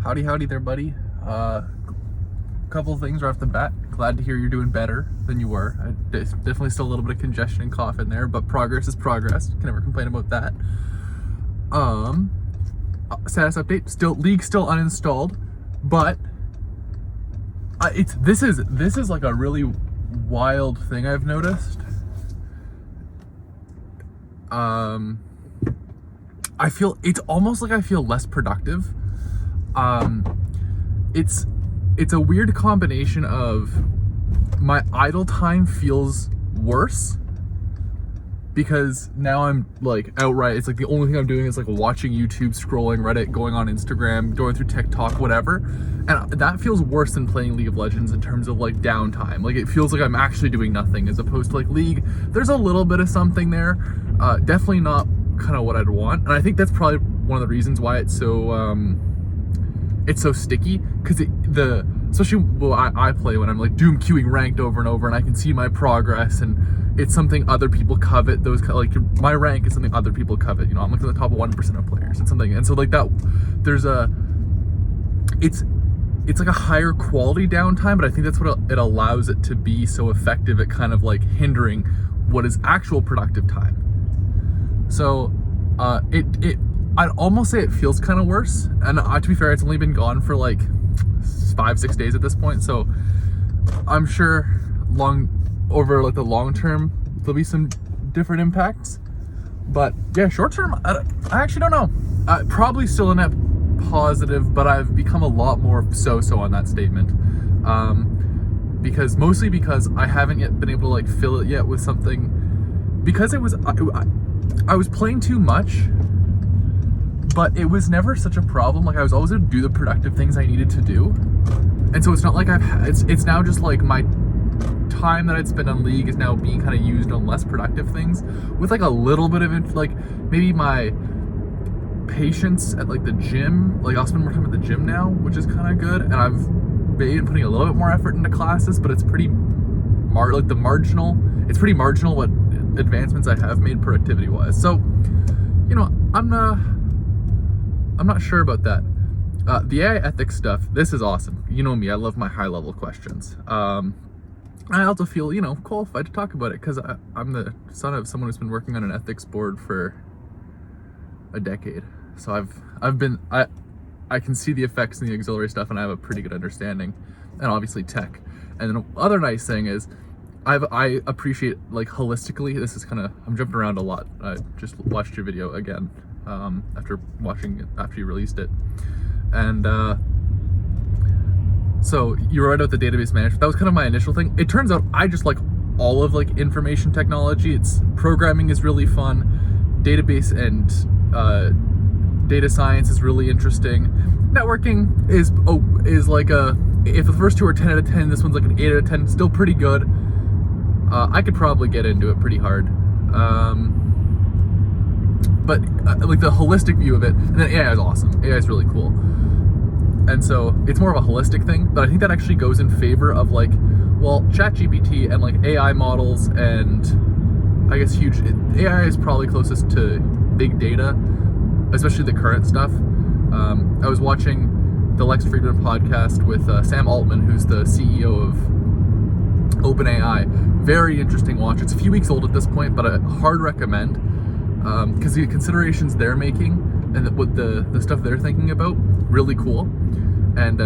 Howdy there, buddy. Couple of things right off the bat. Glad to hear you're doing better than you were. Definitely still a little bit of congestion and cough in there, but progress is progress. Can never complain about that. Status update. League still uninstalled, but this is like a really wild thing I've noticed. I feel it's almost like I feel less productive. It's a weird combination of my idle time feels worse because now I'm like outright, it's like the only thing I'm doing is like watching YouTube, scrolling Reddit, going on Instagram, going through TikTok, whatever. And that feels worse than playing League of Legends in terms of like downtime. Like it feels like I'm actually doing nothing as opposed to like League. There's a little bit of something there. Definitely not kind of what I'd want. And I think that's probably one of the reasons why it's so sticky, because especially when I play when I'm like doom queuing ranked over and over and I can see my progress and it's something other people covet. Like my rank is something other people covet, you know. I'm like in the top 1% of players and something, and so like that there's it's like a higher quality downtime, but I think that's what it allows it to be so effective at kind of like hindering what is actual productive time. So I'd almost say it feels kind of worse, and to be fair, it's only been gone for like 5-6 days at this point, so I'm sure over like the long term there'll be some different impacts, but yeah, short term I actually don't know. Probably still a net positive, but I've become a lot more so on that statement, because I haven't yet been able to like fill it yet with something, because I was playing too much, but it was never such a problem. Like I was always able to do the productive things I needed to do, and so it's not like it's now just like my time that I'd spent on League is now being kind of used on less productive things, with like a little bit of like maybe my patience at like the gym. Like I'll spend more time at the gym now, which is kind of good, and I've been putting a little bit more effort into classes, but it's pretty marginal. It's pretty marginal what advancements I have made productivity wise. So, you know, I'm not sure about that. The AI ethics stuff, this is awesome. You know me, I love my high level questions. I also feel, you know, qualified to talk about it because I'm the son of someone who's been working on an ethics board for a decade. So I can see the effects in the auxiliary stuff, and I have a pretty good understanding, and obviously tech. And the other nice thing is I appreciate, like, holistically, this is kind of, I'm jumping around a lot. I just watched your video again after you released it. And so you were right about the database management. That was kind of my initial thing. It turns out I just like all of like information technology. Programming is really fun. Database and data science is really interesting. Networking is like if the first two are 10 out of 10, this one's like an 8 out of 10. Still pretty good. I could probably get into it pretty hard. But like the holistic view of it, and then AI is awesome. AI is really cool. And so it's more of a holistic thing, but I think that actually goes in favor of like, well, ChatGPT and like AI models, and I guess AI is probably closest to big data, especially the current stuff. I was watching the Lex Fridman podcast with Sam Altman, who's the CEO of OpenAI. Very interesting watch. It's a few weeks old at this point, but I hard recommend, because the considerations they're making and what the stuff they're thinking about, really cool. And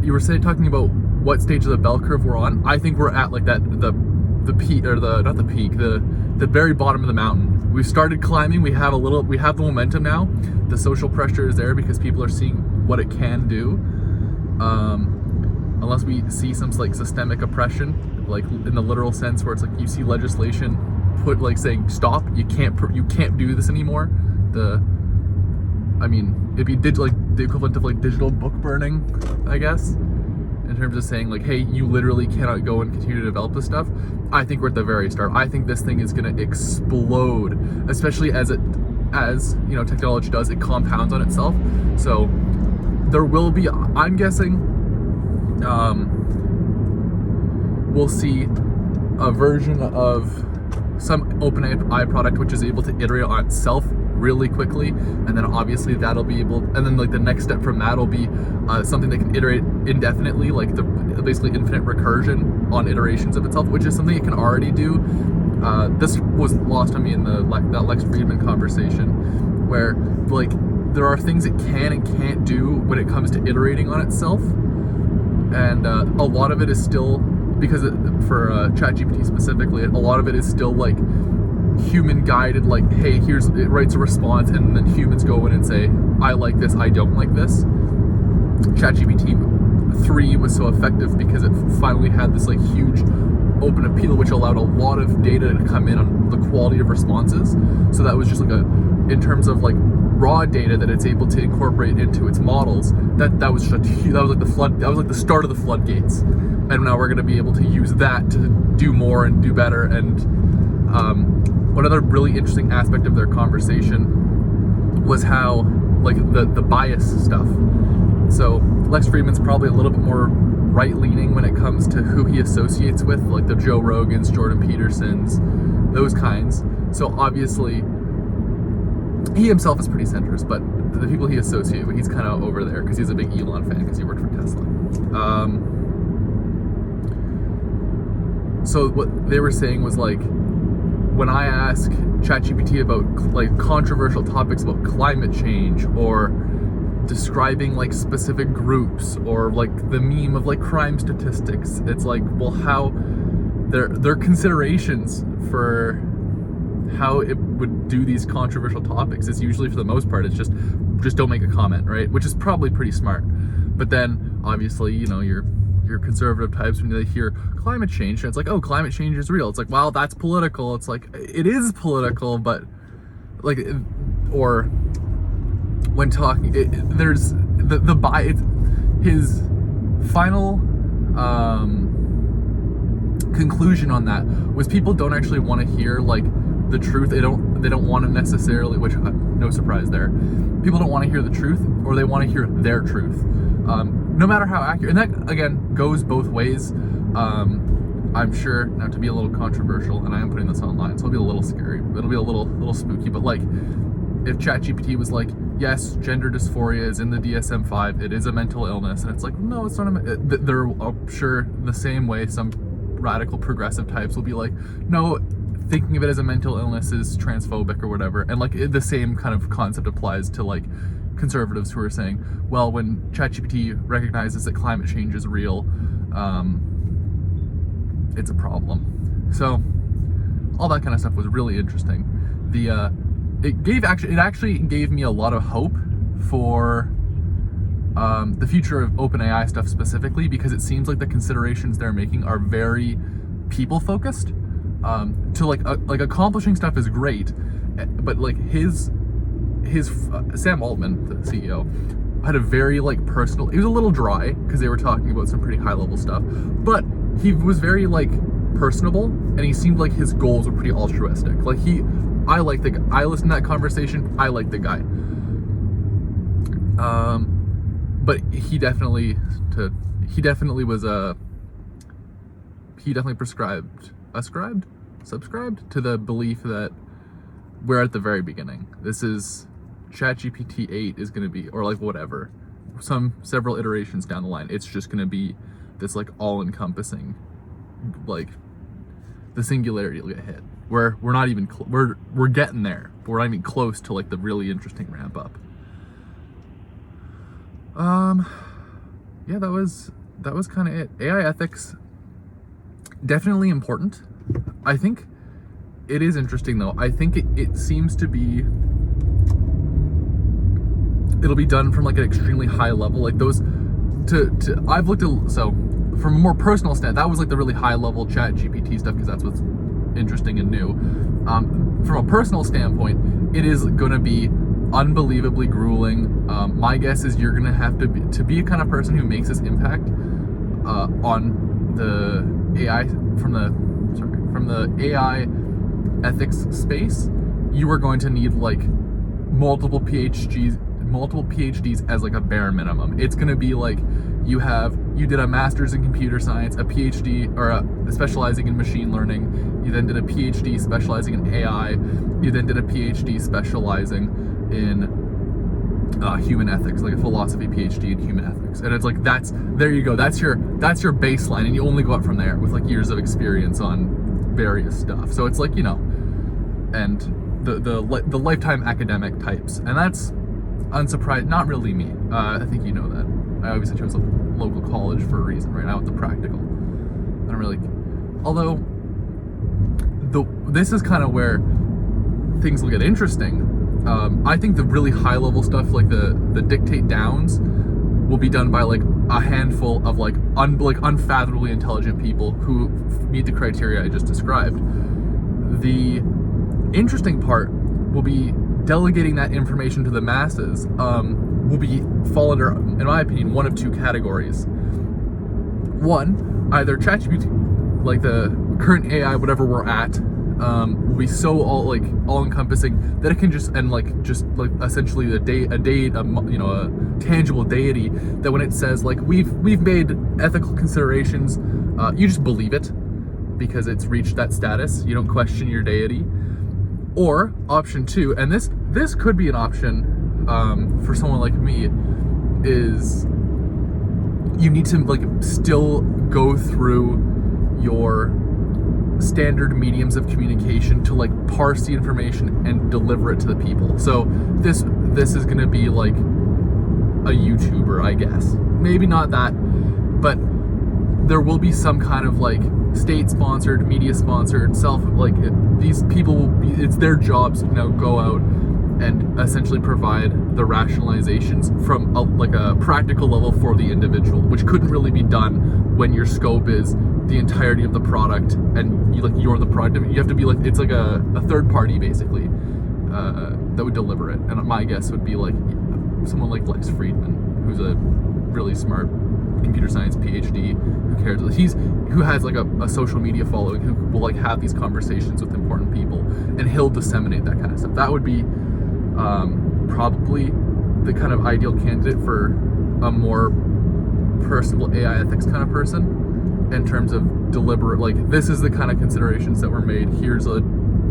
you were talking about what stage of the bell curve we're on. I think we're at like that the peak, or not the peak, the very bottom of the mountain. We've started climbing. We have the momentum now. The social pressure is there because people are seeing what it can do. Unless we see some like systemic oppression, like in the literal sense, where it's like you see legislation saying stop, you can't do this anymore. It'd be the equivalent of like digital book burning, I guess, in terms of saying like, hey, you literally cannot go and continue to develop this stuff. I think we're at the very start. I think this thing is going to explode, especially as you know, technology does, it compounds on itself. So there will be, I'm guessing, we'll see a version of some OpenAI product which is able to iterate on itself really quickly, and then obviously that'll be able, and then like the next step from that will be something that can iterate indefinitely, like the basically infinite recursion on iterations of itself, which is something it can already do. This was lost on me in that Lex Fridman conversation, where like there are things it can and can't do when it comes to iterating on itself, and a lot of it is still, because for ChatGPT specifically, a lot of it is still like human guided, like, hey, it writes a response, and then humans go in and say, I like this, I don't like this. ChatGPT 3 was so effective because it finally had this like huge open appeal, which allowed a lot of data to come in on the quality of responses. So that was just like in terms of like raw data that it's able to incorporate into its models, that was like the start of the floodgates. And now we're going to be able to use that to do more and do better. And one other really interesting aspect of their conversation was how like the bias stuff. So Lex Fridman's probably a little bit more right-leaning when it comes to who he associates with, like the Joe Rogans, Jordan Petersons, those kinds. So obviously he himself is pretty centrist, but the people he associates with, he's kind of over there because he's a big Elon fan because he worked for Tesla. So what they were saying was like, when I ask ChatGPT about like controversial topics about climate change or describing like specific groups or like the meme of like crime statistics, it's like, well, how their considerations for how it would do these controversial topics is usually, for the most part, it's just don't make a comment, right? Which is probably pretty smart. But then obviously, you know, your conservative types, when they hear climate change, it's like, oh, climate change is real. It's like, well, that's political. It's like, it is political, but like, or when talking, there's his final conclusion on that was people don't actually want to hear like the truth. They don't want to necessarily, which no surprise there. People don't want to hear the truth, or they want to hear their truth. No matter how accurate, and that again goes both ways. I'm sure, now to be a little controversial, and I am putting this online, so it'll be a little scary, it'll be a little spooky, but like, if ChatGPT was like, yes, gender dysphoria is in the DSM-5, it is a mental illness, and it's like, no, it's not they're, I'm sure, the same way some radical progressive types will be like, no, thinking of it as a mental illness is transphobic or whatever, and like the same kind of concept applies to like conservatives who are saying, well, when ChatGPT recognizes that climate change is real, it's a problem. So all that kind of stuff was really interesting. It actually gave me a lot of hope for the future of OpenAI stuff specifically, because it seems like the considerations they're making are very people focused. To like accomplishing stuff is great, but like his Sam Altman, the CEO, had a very like personal, it was a little dry because they were talking about some pretty high level stuff, but he was very like personable, and he seemed like his goals were pretty altruistic. Like I like the guy. I listened to that conversation. I like the guy. But he definitely subscribed to the belief that we're at the very beginning. This is ChatGPT 8 is going to be, or like whatever, several iterations down the line, it's just going to be this like all-encompassing, like the singularity will get hit. We're not even we're getting there, but we're not even close to like the really interesting ramp up. Yeah, that was kind of it. AI ethics, definitely important. I think it is interesting though. I think it seems to be, it'll be done from like an extremely high level, like those I've looked at, so from a more personal stand, that was like the really high level ChatGPT stuff, because that's what's interesting and new. From a personal standpoint, it is going to be unbelievably grueling. My guess is you're going to have to be a kind of person who makes this impact on the AI from the AI ethics space. You are going to need like multiple PhDs as like a bare minimum. It's going to be like You did a master's in computer science, a PhD, or specializing in machine learning. You then did a PhD specializing in AI. You then did a PhD specializing in human ethics, like a philosophy PhD in human ethics. And it's like, there you go. That's your baseline, and you only go up from there with like years of experience on various stuff. So it's like, you know, and the lifetime academic types, and that's unsurprising. Not really me. I think you know that. I obviously chose a local college for a reason. Right now with the practical, I don't really. Although this is kind of where things will get interesting. I think the really high level stuff, like the dictate downs, will be done by like a handful of like unfathomably intelligent people who meet the criteria I just described. The interesting part will be delegating that information to the masses. Will fall under, in my opinion, one of two categories. One, either ChatGPT, like the current AI, whatever we're at, will be so all encompassing that it can just essentially a tangible deity, that when it says like we've made ethical considerations, you just believe it because it's reached that status. You don't question your deity. Or option two, and this could be an option for someone like me, is you need to like still go through your standard mediums of communication to like parse the information and deliver it to the people. So this is gonna be like a YouTuber, I guess. Maybe not that, but there will be some kind of like state-sponsored, media-sponsored, these people it's their jobs to go out and essentially provide the rationalizations from a practical level for the individual, which couldn't really be done when your scope is the entirety of the product and you're the product. You have to be like, it's like a third party basically that would deliver it. And my guess would be like someone like Lex Friedman, who's a really smart computer science PhD who cares. Who has like a social media following, who will like have these conversations with important people, and he'll disseminate that kind of stuff. That would be probably the kind of ideal candidate for a more personable AI ethics kind of person, in terms of deliberate, like, this is the kind of considerations that were made, here's a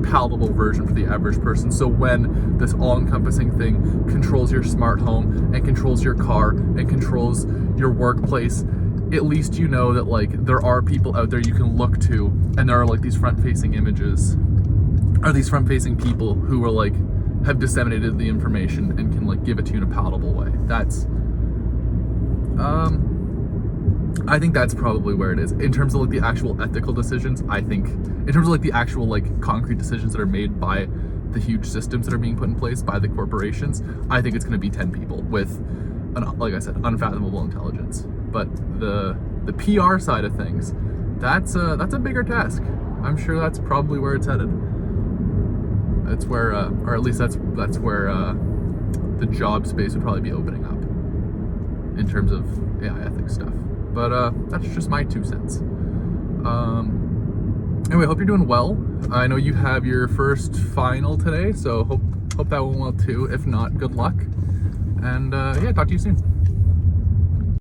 palatable version for the average person. So when this all-encompassing thing controls your smart home and controls your car and controls your workplace, at least you know that like there are people out there you can look to, and there are like these front-facing images, or these front-facing people who are like have disseminated the information and can like give it to you in a palatable way. That's I think that's probably where it is. In terms of like the actual ethical decisions, I think in terms of like the actual like concrete decisions that are made by the huge systems that are being put in place by the corporations, I think it's going to be 10 people with, like I said, unfathomable intelligence. But the PR side of things, that's a bigger task. I'm sure that's probably where it's headed. That's where, or at least that's where the job space would probably be opening up in terms of AI ethics stuff. But that's just my 2 cents. Anyway, hope you're doing well. I know you have your first final today, so hope that went well too. If not, good luck. And yeah, talk to you soon.